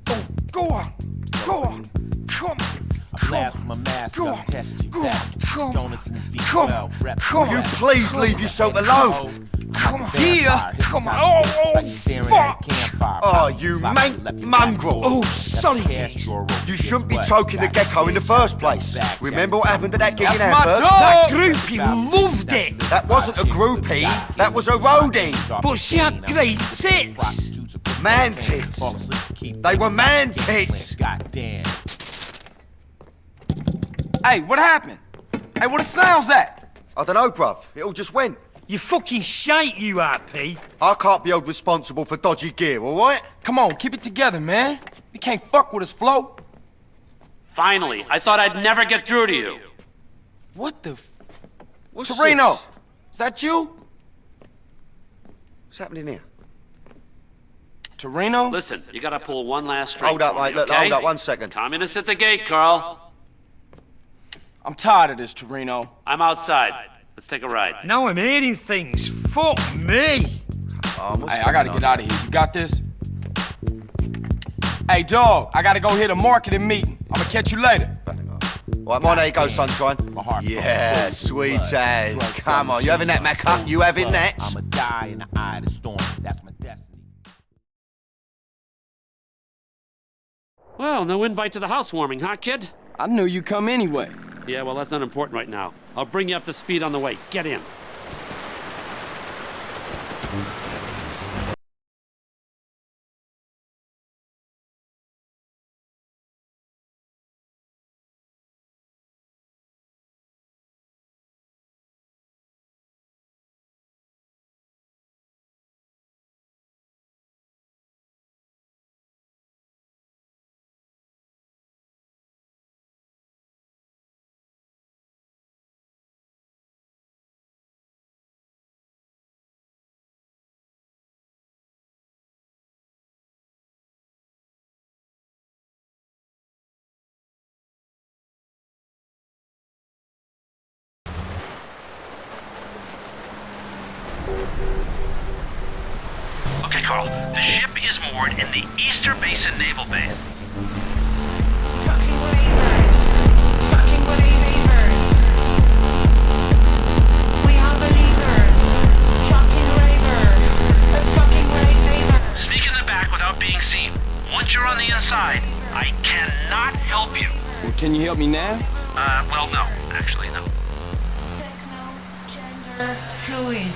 Oh, go on. Go on. Come on. I blast my mask up, test you back. Donuts in the B12, rep. Come You on. please leave yourself alone. Come on. Here. Come on. Oh, fuck. Oh, you mongrel. Oh, sorry. You shouldn't be choking the gecko in the first place. Remember what happened at that gig in That's my Hamburg? dog. That groupie loved it. That wasn't a groupie, that was a roadie. But she had great tits. Man tits. They were man tits. Goddamn. Hey, what happened? Hey, what the sounds at? I don't know, bruv. It all just went. You fucking shite, you RP. I can't be held responsible for dodgy gear, alright? Come on, keep it together, man. You can't fuck with us, Flo. Finally, I thought I'd never get through to you. What the What's Torino, this? is that you? What's happening here? Torino? Listen, you gotta pull one last string. Hold up, for me, mate. Look, okay? hold up 1 second. Communists at the gate, Carl. I'm tired of this, Torino. I'm outside. Let's take a ride. Now I'm hearing things. Fuck me. Hey, I gotta get out of here. You got this? Hey, dog, I gotta go hit a marketing meeting. I'm gonna catch you later. Right, mine, there you go, sunshine. My heart. Yeah, sweet as. Come on, you having that, Macca? You having that? I'm a die in the eye of the storm. That's my destiny. Well, no invite to the housewarming, huh, kid? I knew you'd come anyway. Yeah, well, that's not important right now. I'll bring you up to speed on the way. Get in. Okay, Carl. The ship is moored in the Easter Basin Naval Base. Fucking believers. Fucking believers. We are believers. Fucking believers. Sneak in the back without being seen. Once you're on the inside, I cannot help you. Well, can you help me now? Well, no. Actually, no. Techno, gender, fluid.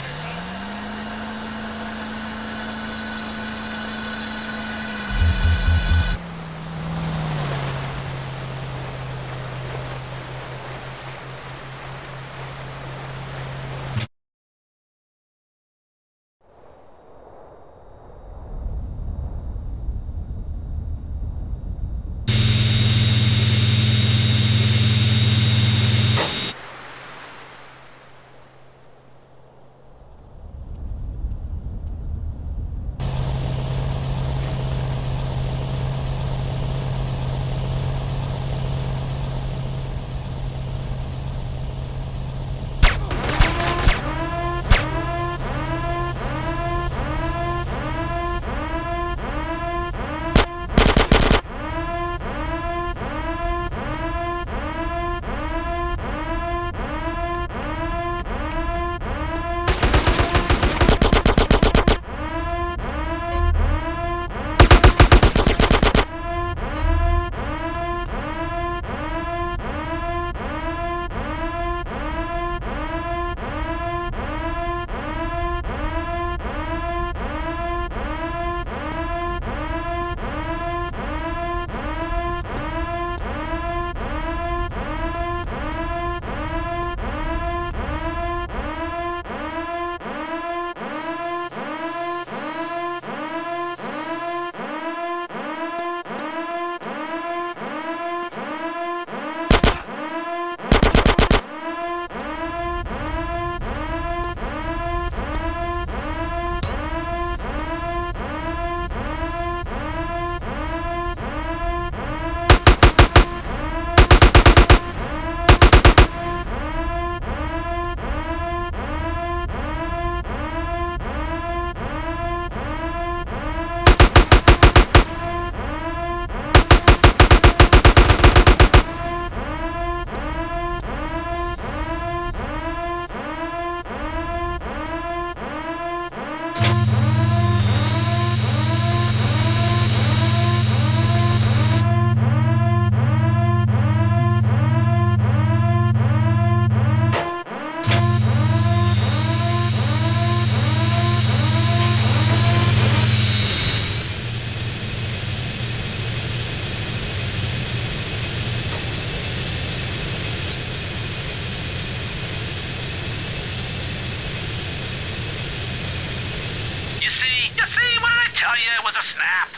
tell you it was a snap.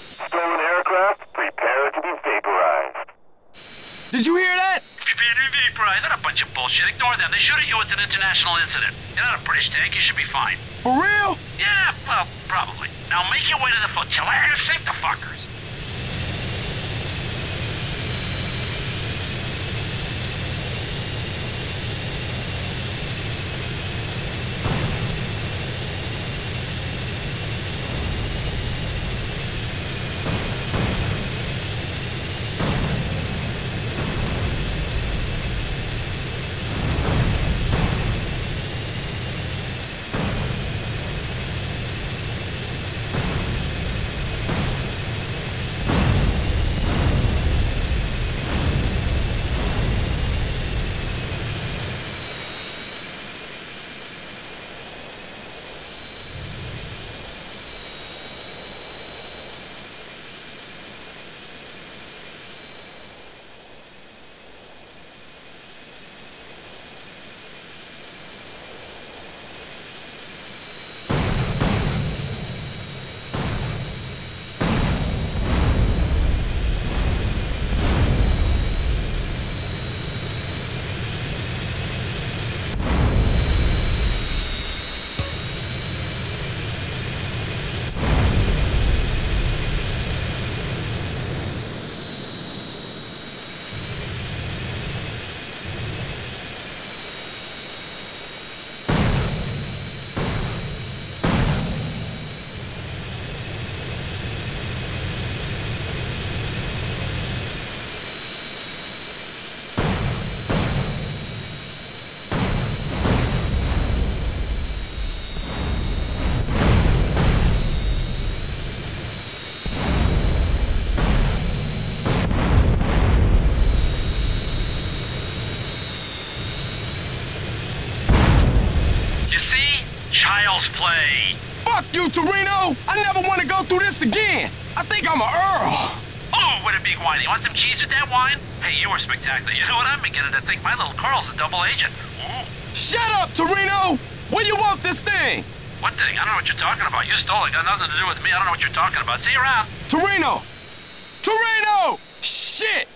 Stolen aircraft, prepare to be vaporized. Did you hear that? Prepare to be vaporized. That's a bunch of bullshit. Ignore them. They shoot at you. It's an international incident. You're not a British tank. You should be fine. For real? Yeah, well, probably. Now make your way to the flotilla and sink the fuckers. Child's play. Fuck you, Torino! I never want to go through this again. I think I'm a Earl. Oh, what a big wine. You want some cheese with that wine? Hey, you were spectacular. You know what? I'm beginning to think my little Carl's a double agent. Ooh. Shut up, Torino! Where you want this thing? What thing? I don't know what you're talking about. You stole it. Got nothing to do with me. I don't know what you're talking about. See you around. Torino! Torino! Shit!